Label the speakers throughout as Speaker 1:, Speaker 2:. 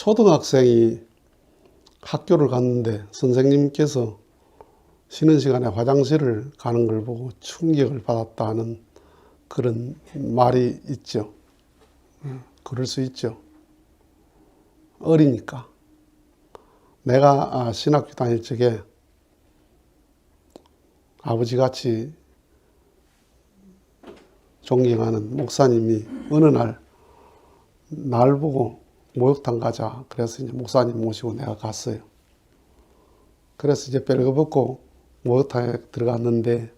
Speaker 1: 초등학생이 학교를 갔는데 선생님께서 쉬는 시간에 화장실을 가는 걸 보고 충격을 받았다는 그런 말이 있죠. 그럴 수 있죠. 어리니까. 내가 신학교 다닐 적에 아버지같이 존경하는 목사님이 어느 날 보고 목욕탕 가자. 그래서 이제 목사님 모시고 내가 갔어요. 그래서 이제 벨거벗고 목욕탕에 들어갔는데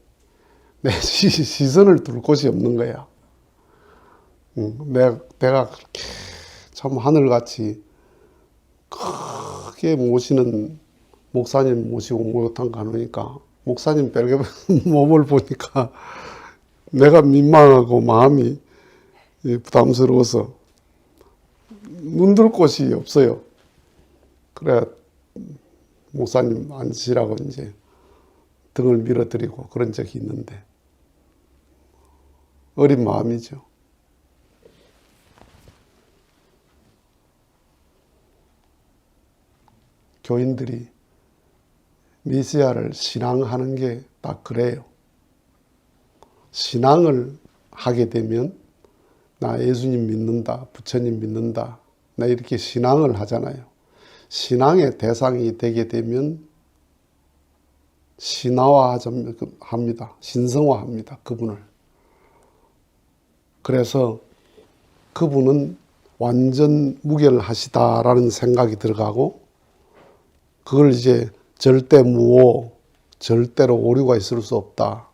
Speaker 1: 내 시선을 둘 곳이 없는 거야. 내가 그렇게 참 하늘같이 크게 모시는 목사님 모시고 목욕탕 가니까 목사님 벨거벗은 몸을 보니까 내가 민망하고 마음이 부담스러워서 눈들 곳이 없어요. 그래 목사님 앉으시라고 이제 등을 밀어드리고 그런 적이 있는데 어린 마음이죠. 교인들이 메시아를 신앙하는 게 딱 그래요. 신앙을 하게 되면 나 예수님 믿는다, 부처님 믿는다, 나 이렇게 신앙을 하잖아요. 신앙의 대상이 되게 되면 신화화합니다. 신성화합니다. 그분을. 그래서 그분은 완전 무결하시다라는 생각이 들어가고 그걸 이제 절대 무오, 절대로 오류가 있을 수 없다.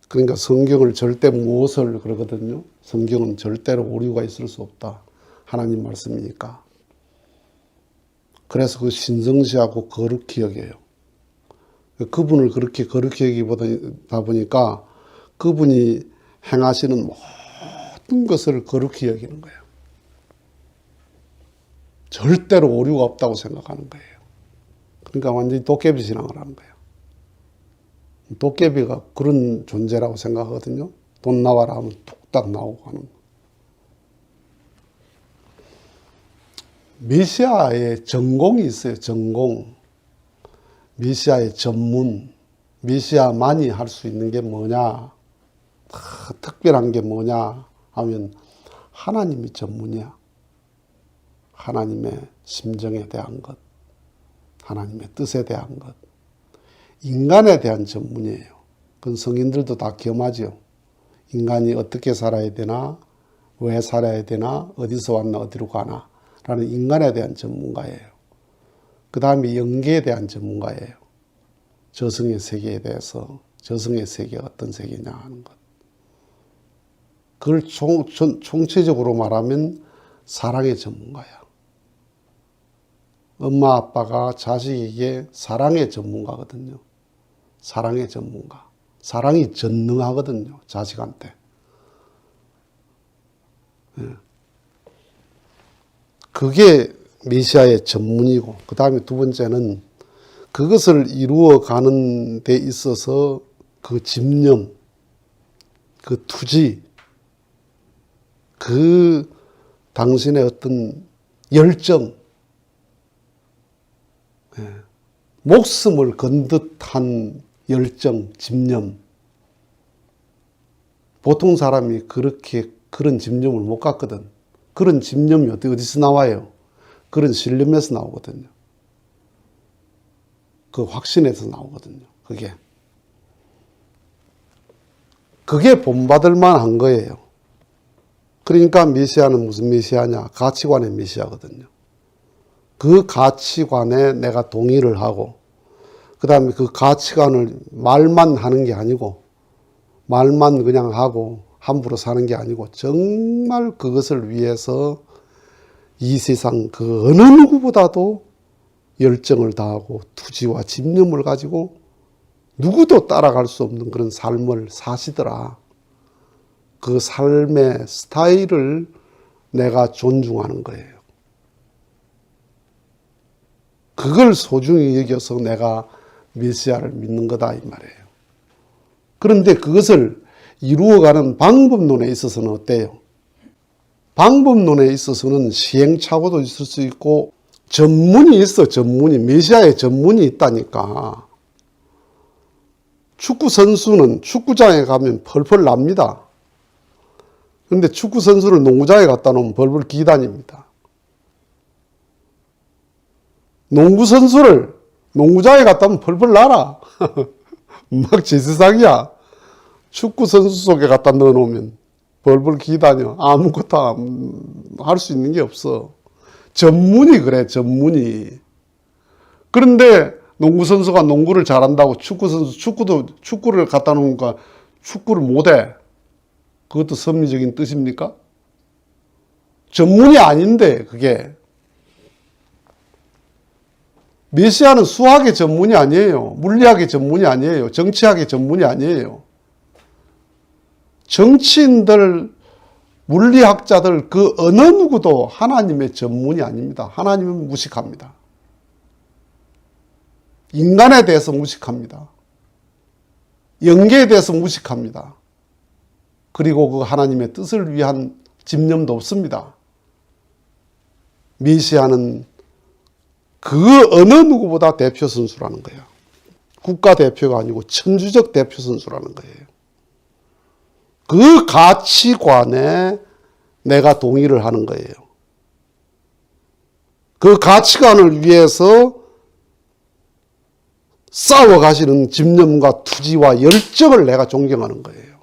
Speaker 1: 그러니까 성경을 절대 무엇을 그러거든요. 성경은 절대로 오류가 있을 수 없다. 하나님 말씀이니까. 그래서 그 신성시하고 거룩히 여겨요. 그분을 그렇게 거룩히 여기다 보니까 그분이 행하시는 모든 것을 거룩히 여기는 거예요. 절대로 오류가 없다고 생각하는 거예요. 그러니까 완전히 도깨비 신앙을 하는 거예요. 도깨비가 그런 존재라고 생각하거든요. 돈 나와라 하면 뚝딱 나오고 하는 거. 메시아의 전공이 있어요. 전공. 메시아의 전문. 메시아만이 할 수 있는 게 뭐냐. 특별한 게 뭐냐 하면 하나님이 전문이야. 하나님의 심정에 대한 것. 하나님의 뜻에 대한 것. 인간에 대한 전문이에요. 그건 성인들도 다 겸하죠. 인간이 어떻게 살아야 되나, 왜 살아야 되나, 어디서 왔나, 어디로 가나 라는 인간에 대한 전문가예요. 그 다음에 영계에 대한 전문가예요. 저승의 세계에 대해서, 저승의 세계가 어떤 세계냐 하는 것. 그걸 총체적으로 말하면 사랑의 전문가야. 엄마 아빠가 자식에게 사랑의 전문가거든요. 사랑의 전문가. 사랑이 전능하거든요. 자식한테. 그게 메시아의 전문이고 그 다음에 두 번째는 그것을 이루어가는 데 있어서 그 집념, 그 투지, 그 당신의 어떤 열정, 목숨을 건 듯한 열정, 집념. 보통 사람이 그런 집념을 못 갖거든. 그런 집념이 어디서 나와요? 그런 신념에서 나오거든요. 그 확신에서 나오거든요. 그게 본받을 만한 거예요. 그러니까 메시아는 무슨 메시아냐? 가치관의 메시아거든요. 그 가치관에 내가 동의를 하고 그 다음에 그 가치관을 말만 하는 게 아니고 말만 그냥 하고 함부로 사는 게 아니고 정말 그것을 위해서 이 세상 그 어느 누구보다도 열정을 다하고 투지와 집념을 가지고 누구도 따라갈 수 없는 그런 삶을 사시더라. 그 삶의 스타일을 내가 존중하는 거예요. 그걸 소중히 여겨서 내가 메시아를 믿는 거다 이 말이에요. 그런데 그것을 이루어가는 방법론에 있어서는 어때요? 방법론에 있어서는 시행착오도 있을 수 있고 전문이 있어. 전문이. 메시아의 전문이 있다니까. 축구 선수는 축구장에 가면 펄펄 납니다. 그런데 축구 선수를 농구장에 갖다 놓으면 벌벌 기다닙니다. 농구 선수를 농구장에 갖다 놓으면 펄펄 날아. 막 제세상이야. 축구 선수 속에 갖다 넣어놓으면 벌벌 기다려. 아무것도 할 수 있는 게 없어. 전문이 그래, 전문이. 그런데 농구 선수가 농구를 잘한다고 축구 선수, 축구를 갖다 놓으니까 축구를 못해. 그것도 섭리적인 뜻입니까? 전문이 아닌데, 그게. 메시아는 수학의 전문이 아니에요. 물리학의 전문이 아니에요. 정치학의 전문이 아니에요. 정치인들, 물리학자들 그 어느 누구도 하나님의 전문이 아닙니다. 하나님은 무식합니다. 인간에 대해서 무식합니다. 영계에 대해서 무식합니다. 그리고 그 하나님의 뜻을 위한 집념도 없습니다. 메시아는 그 어느 누구보다 대표 선수라는 거예요. 국가대표가 아니고 천주적 대표 선수라는 거예요. 그 가치관에 내가 동의를 하는 거예요. 그 가치관을 위해서 싸워가시는 집념과 투지와 열정을 내가 존경하는 거예요.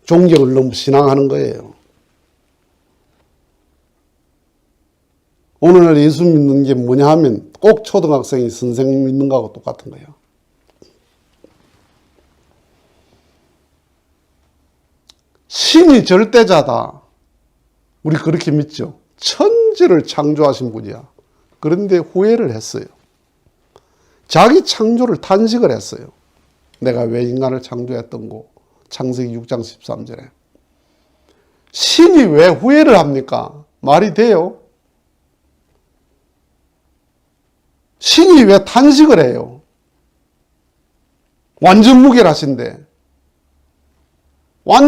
Speaker 1: 존경을 너무 신앙하는 거예요. 오늘날 예수 믿는 게 뭐냐 하면 꼭 초등학생이 선생 믿는 거하고 똑같은 거예요. 신이 절대자다. 우리 그렇게 믿죠. 천지를 창조하신 분이야. 그런데 후회를 했어요. 자기 창조를 탄식을 했어요. 내가 왜 인간을 창조했던 거. 창세기 6장 13절에. 신이 왜 후회를 합니까? 말이 돼요? 신이 왜 탄식을 해요? 완전무결하신데.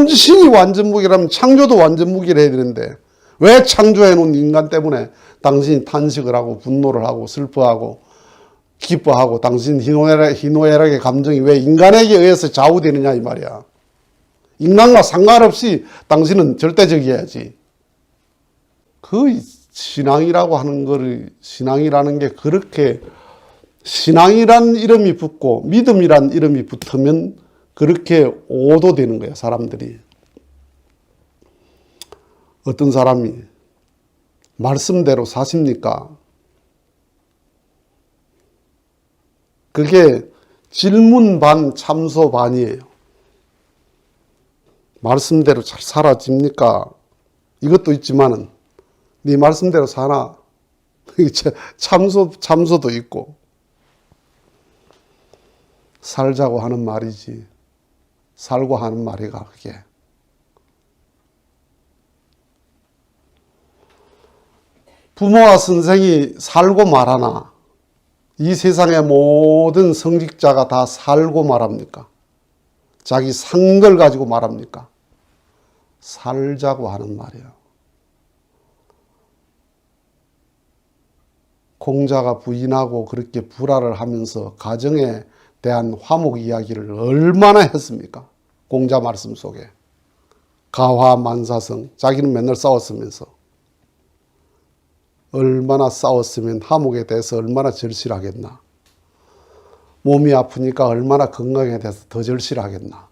Speaker 1: 신이 완전무결하면 창조도 완전무결해야 되는데 왜 창조해놓은 인간 때문에 당신이 탄식을 하고 분노를 하고 슬퍼하고 기뻐하고 당신 희노애락의 감정이 왜 인간에게 의해서 좌우되느냐 이 말이야. 인간과 상관없이 당신은 절대적이어야지. 그 신앙이라고 하는 거를, 신앙이라는 게 그렇게, 신앙이란 이름이 붙고 믿음이란 이름이 붙으면 그렇게 오도되는 거야, 사람들이. 어떤 사람이 말씀대로 사십니까? 그게 질문 반 참소 반이에요. 말씀대로 잘 살아집니까? 이것도 있지만은 네 말씀대로 사나? 참소도 있고. 살자고 하는 말이지 살고 하는 말이가 그게. 부모와 선생이 살고 말하나? 이 세상의 모든 성직자가 다 살고 말합니까? 자기 상걸 가지고 말합니까? 살자고 하는 말이에요. 공자가 부인하고 그렇게 불화를 하면서 가정에 대한 화목 이야기를 얼마나 했습니까? 공자 말씀 속에. 가화만사성. 자기는 맨날 싸웠으면서. 얼마나 싸웠으면 화목에 대해서 얼마나 절실하겠나. 몸이 아프니까 얼마나 건강에 대해서 더 절실하겠나.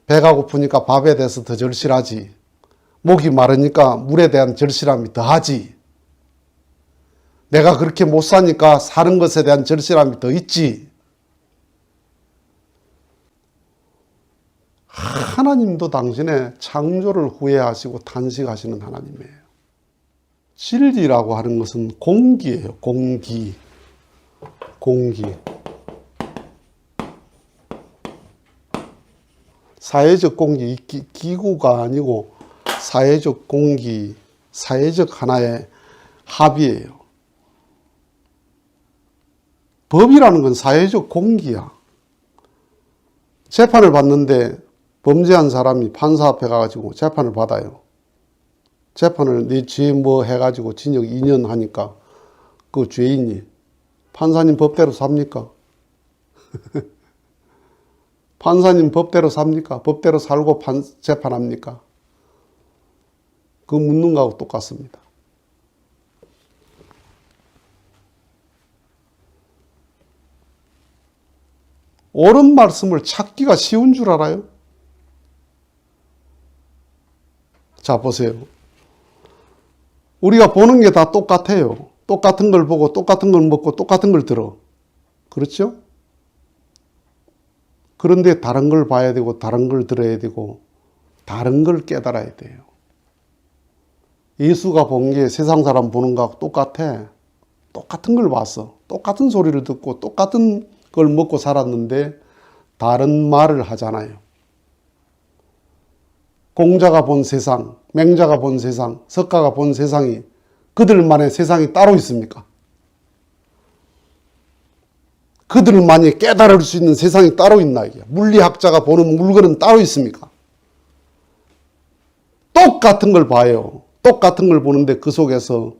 Speaker 1: 배가 고프니까 밥에 대해서 더 절실하지. 목이 마르니까 물에 대한 절실함이 더하지. 내가 그렇게 못 사니까 사는 것에 대한 절실함이 더 있지. 하나님도 당신의 창조를 후회하시고 탄식하시는 하나님이에요. 진리라고 하는 것은 공기예요. 공기. 사회적 공기, 기구가 아니고 사회적 공기, 사회적 하나의 합의예요. 법이라는 건 사회적 공기야. 재판을 받는데 범죄한 사람이 판사 앞에 가가지고 재판을 받아요. 재판을 네 죄 뭐 해가지고 징역 2년 하니까 그 죄인이 판사님 법대로 삽니까? 판사님 법대로 삽니까? 법대로 살고 재판합니까? 그 묻는 거하고 똑같습니다. 옳은 말씀을 찾기가 쉬운 줄 알아요? 자, 보세요. 우리가 보는 게 다 똑같아요. 똑같은 걸 보고 똑같은 걸 먹고 똑같은 걸 들어. 그렇죠? 그런데 다른 걸 봐야 되고 다른 걸 들어야 되고 다른 걸 깨달아야 돼요. 예수가 본 게 세상 사람 보는 거하고 똑같아. 똑같은 걸 봤어. 똑같은 소리를 듣고 똑같은 걸 먹고 살았는데 다른 말을 하잖아요. 공자가 본 세상, 맹자가 본 세상, 석가가 본 세상이 그들만의 세상이 따로 있습니까? 그들만이 깨달을 수 있는 세상이 따로 있나 이게. 물리학자가 보는 물건은 따로 있습니까? 똑같은 걸 봐요. 똑같은 걸 보는데 그 속에서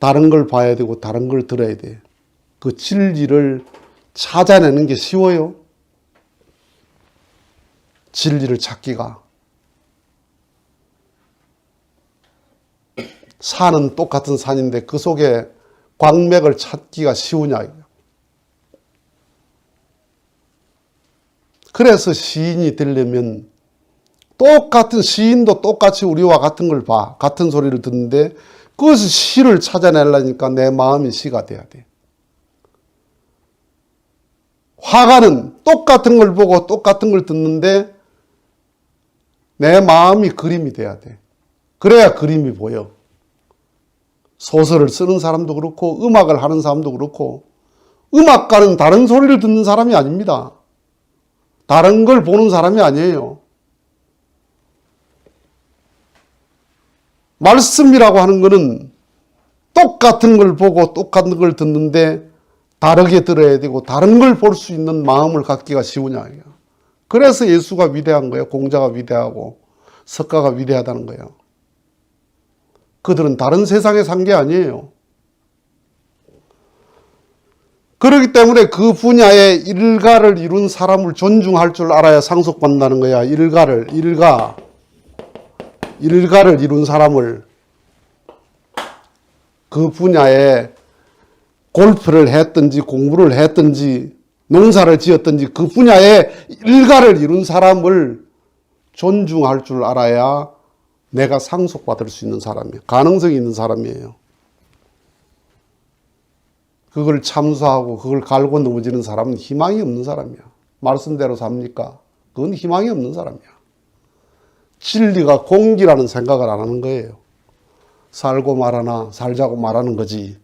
Speaker 1: 다른 걸 봐야 되고 다른 걸 들어야 돼. 그 진리를 찾아내는 게 쉬워요? 진리를 찾기가. 산은 똑같은 산인데 그 속에 광맥을 찾기가 쉬우냐. 그래서 시인이 되려면 똑같은 시인도 똑같이 우리와 같은 걸 봐. 같은 소리를 듣는데 그것을 시를 찾아내려니까 내 마음이 시가 돼야 돼. 화가는 똑같은 걸 보고 똑같은 걸 듣는데 내 마음이 그림이 돼야 돼. 그래야 그림이 보여. 소설을 쓰는 사람도 그렇고 음악을 하는 사람도 그렇고 음악가는 다른 소리를 듣는 사람이 아닙니다. 다른 걸 보는 사람이 아니에요. 말씀이라고 하는 것은 똑같은 걸 보고 똑같은 걸 듣는데 다르게 들어야 되고 다른 걸 볼 수 있는 마음을 갖기가 쉬우냐. 그래서 예수가 위대한 거예요. 공자가 위대하고 석가가 위대하다는 거예요. 그들은 다른 세상에 산 게 아니에요. 그렇기 때문에 그 분야의 일가를 이룬 사람을 존중할 줄 알아야 상속받는다는 거야. 일가를 이룬 사람을, 그 분야에 골프를 했든지 공부를 했든지 농사를 지었든지 그 분야에 일가를 이룬 사람을 존중할 줄 알아야 내가 상속받을 수 있는 사람이에요. 가능성이 있는 사람이에요. 그걸 참수하고 그걸 갈고 넘어지는 사람은 희망이 없는 사람이야. 말씀대로 삽니까? 그건 희망이 없는 사람이야. 진리가 공기라는 생각을 안 하는 거예요. 살고 말하나 살자고 말하는 거지.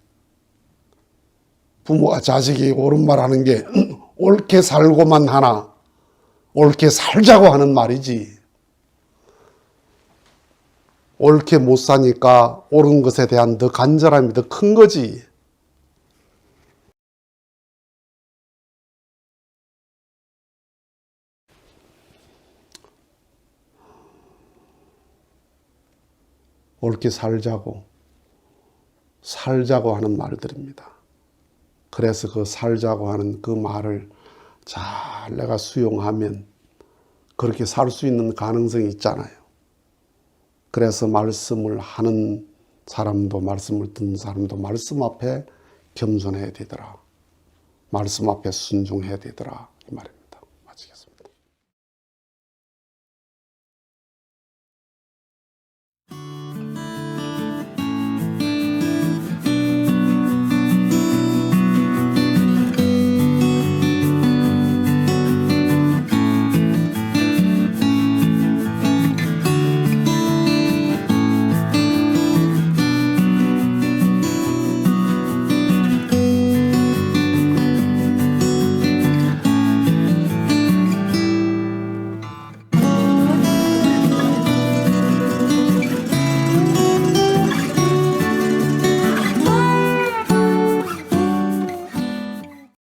Speaker 1: 부모가 자식이 옳은 말 하는 게 옳게 살고만 하나 옳게 살자고 하는 말이지. 옳게 못 사니까 옳은 것에 대한 더 간절함이 더 큰 거지. 옳게 살자고 하는 말들입니다. 그래서 그 살자고 하는 그 말을 잘 내가 수용하면 그렇게 살 수 있는 가능성이 있잖아요. 그래서 말씀을 하는 사람도 말씀을 듣는 사람도 말씀 앞에 겸손해야 되더라. 말씀 앞에 순종해야 되더라. 이 말입니다.